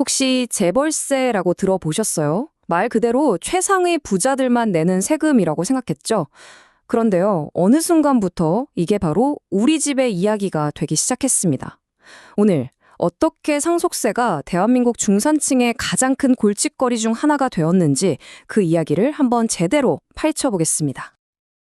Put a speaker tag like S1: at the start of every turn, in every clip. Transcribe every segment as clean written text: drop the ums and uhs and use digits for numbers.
S1: 혹시 재벌세라고 들어보셨어요? 말 그대로 최상의 부자들만 내는 세금이라고 생각했죠? 그런데요, 어느 순간부터 이게 바로 우리 집의 이야기가 되기 시작했습니다. 오늘 어떻게 상속세가 대한민국 중산층의 가장 큰 골칫거리 중 하나가 되었는지 그 이야기를 한번 제대로 파헤쳐보겠습니다.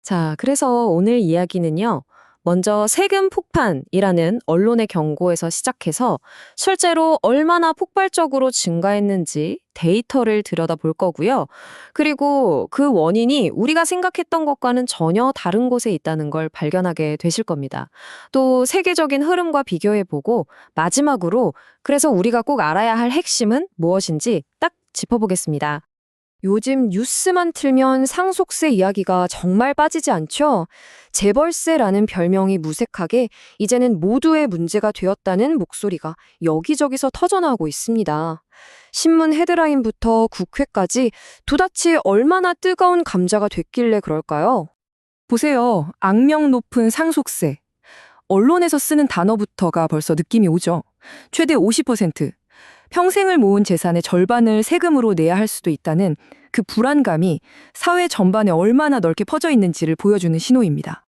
S1: 자, 그래서 오늘 이야기는요. 먼저 세금 폭판이라는 언론의 경고에서 시작해서 실제로 얼마나 폭발적으로 증가했는지 데이터를 들여다볼 거고요. 그리고 그 원인이 우리가 생각했던 것과는 전혀 다른 곳에 있다는 걸 발견하게 되실 겁니다. 또 세계적인 흐름과 비교해보고 마지막으로 그래서 우리가 꼭 알아야 할 핵심은 무엇인지 딱 짚어보겠습니다. 요즘 뉴스만 틀면 상속세 이야기가 정말 빠지지 않죠? 재벌세라는 별명이 무색하게 이제는 모두의 문제가 되었다는 목소리가 여기저기서 터져나오고 있습니다. 신문 헤드라인부터 국회까지 도대체 얼마나 뜨거운 감자가 됐길래 그럴까요? 보세요. 악명 높은 상속세. 언론에서 쓰는 단어부터가 벌써 느낌이 오죠. 최대 50%. 평생을 모은 재산의 절반을 세금으로 내야 할 수도 있다는 그 불안감이 사회 전반에 얼마나 넓게 퍼져 있는지를 보여주는 신호입니다.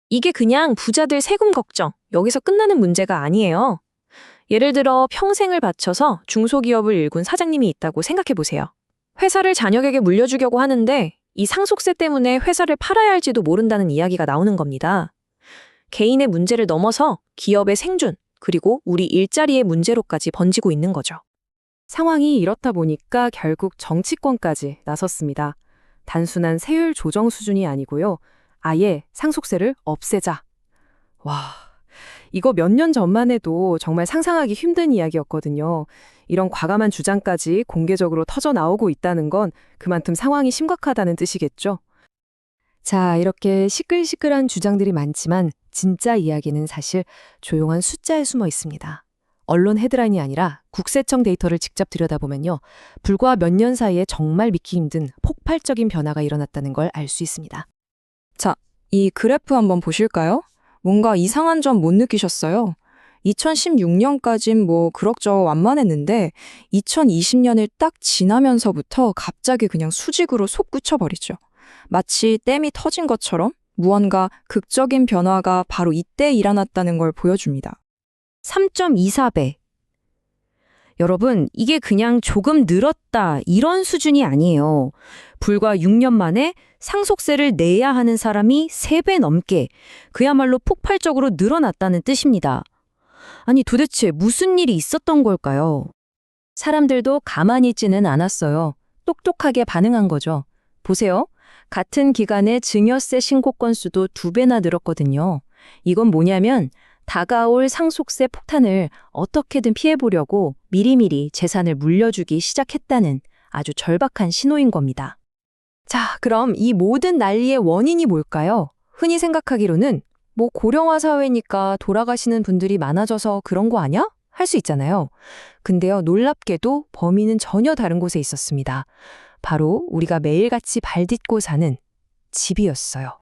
S2: 이게 그냥 부자들 세금 걱정, 여기서 끝나는 문제가 아니에요. 예를 들어 평생을 바쳐서 중소기업을 일군 사장님이 있다고 생각해 보세요. 회사를 자녀에게 물려주려고 하는데 이 상속세 때문에 회사를 팔아야 할지도 모른다는 이야기가 나오는 겁니다. 개인의 문제를 넘어서 기업의 생존, 그리고 우리 일자리의 문제로까지 번지고 있는 거죠.
S1: 상황이 이렇다 보니까 결국 정치권까지 나섰습니다. 단순한 세율 조정 수준이 아니고요. 아예 상속세를 없애자. 와, 이거 몇 년 전만 해도 정말 상상하기 힘든 이야기였거든요. 이런 과감한 주장까지 공개적으로 터져 나오고 있다는 건 그만큼 상황이 심각하다는 뜻이겠죠. 자, 이렇게 시끌시끌한 주장들이 많지만 진짜 이야기는 사실 조용한 숫자에 숨어 있습니다. 언론 헤드라인이 아니라 국세청 데이터를 직접 들여다보면요. 불과 몇 년 사이에 정말 믿기 힘든 폭발적인 변화가 일어났다는 걸 알 수 있습니다. 자, 이 그래프 한번 보실까요? 뭔가 이상한 점 못 느끼셨어요? 2016년까진 뭐 그럭저럭 완만했는데 2020년을 딱 지나면서부터 갑자기 그냥 수직으로 솟구쳐버리죠. 마치 댐이 터진 것처럼 무언가 극적인 변화가 바로 이때 일어났다는 걸 보여줍니다.
S2: 3.24배. 여러분, 이게 그냥 조금 늘었다 이런 수준이 아니에요. 불과 6년 만에 상속세를 내야 하는 사람이 3배 넘게 그야말로 폭발적으로 늘어났다는 뜻입니다. 아니 도대체 무슨 일이 있었던 걸까요? 사람들도 가만히 있지는 않았어요. 똑똑하게 반응한 거죠. 보세요. 같은 기간에 증여세 신고 건수도 2배나 늘었거든요. 이건 뭐냐면 다가올 상속세 폭탄을 어떻게든 피해보려고 미리미리 재산을 물려주기 시작했다는 아주 절박한 신호인 겁니다.
S1: 자, 그럼 이 모든 난리의 원인이 뭘까요? 흔히 생각하기로는 뭐 고령화 사회니까 돌아가시는 분들이 많아져서 그런 거 아니야? 할 수 있잖아요. 근데요, 놀랍게도 범인은 전혀 다른 곳에 있었습니다. 바로 우리가 매일같이 발딛고 사는 집이었어요.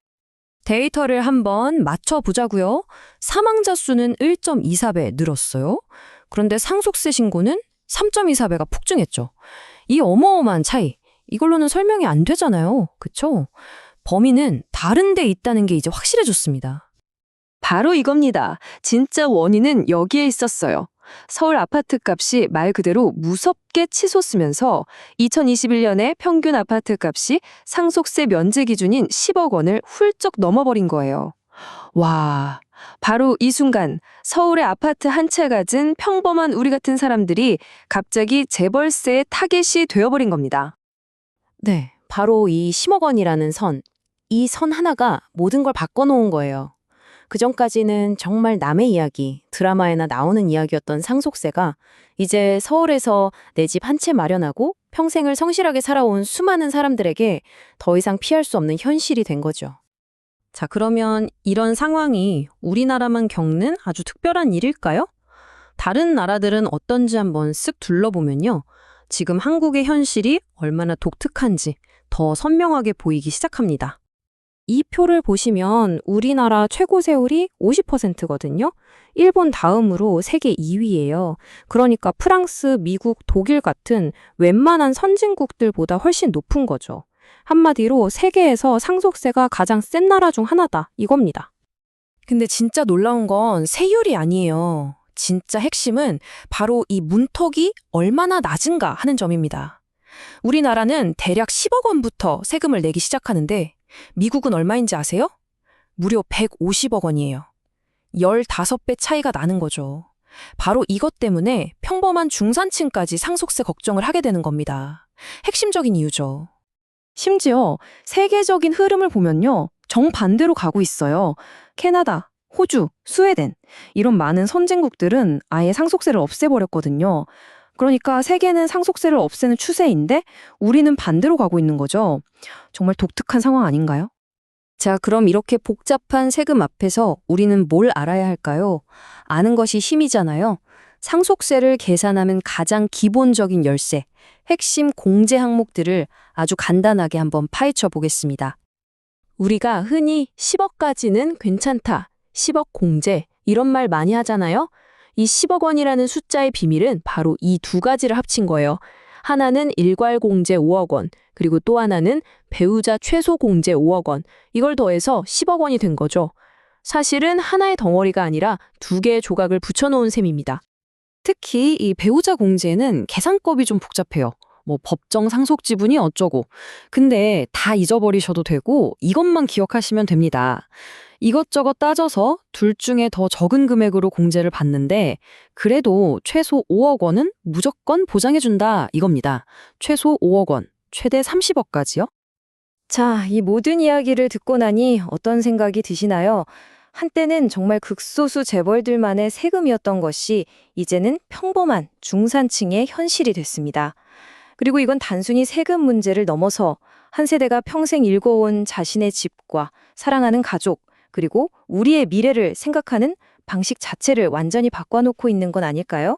S1: 데이터를 한번 맞춰보자고요. 사망자 수는 1.24배 늘었어요. 그런데 상속세 신고는 3.24배가 폭증했죠. 이 어마어마한 차이, 이걸로는 설명이 안 되잖아요. 그쵸? 범인은 다른 데 있다는 게 이제 확실해졌습니다. 바로 이겁니다. 진짜 원인은 여기에 있었어요. 서울 아파트 값이 말 그대로 무섭게 치솟으면서 2021년에 평균 아파트 값이 상속세 면제 기준인 10억 원을 훌쩍 넘어버린 거예요. 와, 바로 이 순간 서울의 아파트 한 채 가진 평범한 우리 같은 사람들이 갑자기 재벌세의 타겟이 되어버린 겁니다.
S2: 네, 바로 이 10억 원이라는 선, 이 선 하나가 모든 걸 바꿔놓은 거예요. 그전까지는 정말 남의 이야기, 드라마에나 나오는 이야기였던 상속세가 이제 서울에서 내 집 한 채 마련하고 평생을 성실하게 살아온 수많은 사람들에게 더 이상 피할 수 없는 현실이 된 거죠. 자, 그러면 이런 상황이 우리나라만 겪는 아주 특별한 일일까요? 다른 나라들은 어떤지 한번 쓱 둘러보면요. 지금 한국의 현실이 얼마나 독특한지 더 선명하게 보이기 시작합니다.
S1: 이 표를 보시면 우리나라 최고 세율이 50%거든요. 일본 다음으로 세계 2위예요. 그러니까 프랑스, 미국, 독일 같은 웬만한 선진국들보다 훨씬 높은 거죠. 한마디로 세계에서 상속세가 가장 센 나라 중 하나다 이겁니다. 근데 진짜 놀라운 건 세율이 아니에요. 진짜 핵심은 바로 이 문턱이 얼마나 낮은가 하는 점입니다. 우리나라는 대략 10억 원부터 세금을 내기 시작하는데 미국은 얼마인지 아세요? 무려 150억 원이에요. 15배 차이가 나는 거죠. 바로 이것 때문에 평범한 중산층까지 상속세 걱정을 하게 되는 겁니다. 핵심적인 이유죠. 심지어 세계적인 흐름을 보면요. 정반대로 가고 있어요. 캐나다, 호주, 스웨덴 이런 많은 선진국들은 아예 상속세를 없애버렸거든요. 그러니까 세계는 상속세를 없애는 추세인데 우리는 반대로 가고 있는 거죠. 정말 독특한 상황 아닌가요? 자, 그럼 이렇게 복잡한 세금 앞에서 우리는 뭘 알아야 할까요? 아는 것이 힘이잖아요. 상속세를 계산하는 가장 기본적인 열쇠, 핵심 공제 항목들을 아주 간단하게 한번 파헤쳐 보겠습니다. 우리가 흔히 10억까지는 괜찮다, 10억 공제 이런 말 많이 하잖아요. 이 10억 원이라는 숫자의 비밀은 바로 이 두 가지를 합친 거예요. 하나는 일괄 공제 5억 원, 그리고 또 하나는 배우자 최소 공제 5억 원. 이걸 더해서 10억 원이 된 거죠. 사실은 하나의 덩어리가 아니라 두 개의 조각을 붙여놓은 셈입니다. 특히 이 배우자 공제는 계산법이 좀 복잡해요. 뭐 법정 상속 지분이 어쩌고. 근데 다 잊어버리셔도 되고 이것만 기억하시면 됩니다. 이것저것 따져서 둘 중에 더 적은 금액으로 공제를 받는데 그래도 최소 5억 원은 무조건 보장해준다 이겁니다. 최소 5억 원, 최대 30억까지요? 자, 이 모든 이야기를 듣고 나니 어떤 생각이 드시나요? 한때는 정말 극소수 재벌들만의 세금이었던 것이 이제는 평범한 중산층의 현실이 됐습니다. 그리고 이건 단순히 세금 문제를 넘어서 한 세대가 평생 일궈온 자신의 집과 사랑하는 가족, 그리고 우리의 미래를 생각하는 방식 자체를 완전히 바꿔놓고 있는 건 아닐까요?